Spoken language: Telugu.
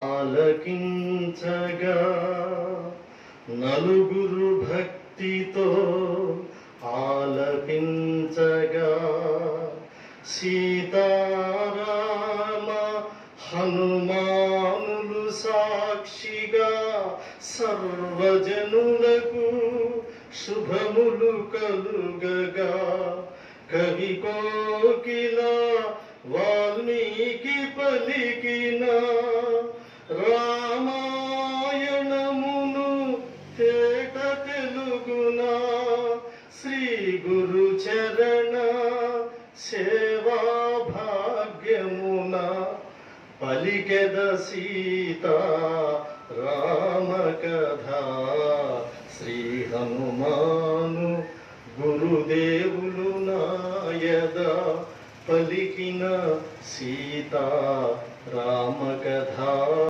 ఆలకించగా నలుగురు భక్తితో ఆలపించగా సీతారామ హనుమానులు సాక్షిగా సర్వజనులకు శుభములు కలుగగా కవి కోకిల వాల్మీకి పలికిన రామాయణమును తేట తెలుగున శ్రీ గురు చరణ సేవా భాగ్యమున పలికెద సీత రామ కథ శ్రీ హనుమాను గురుదేవులు నాయద పలికిన సీత రామ కథ.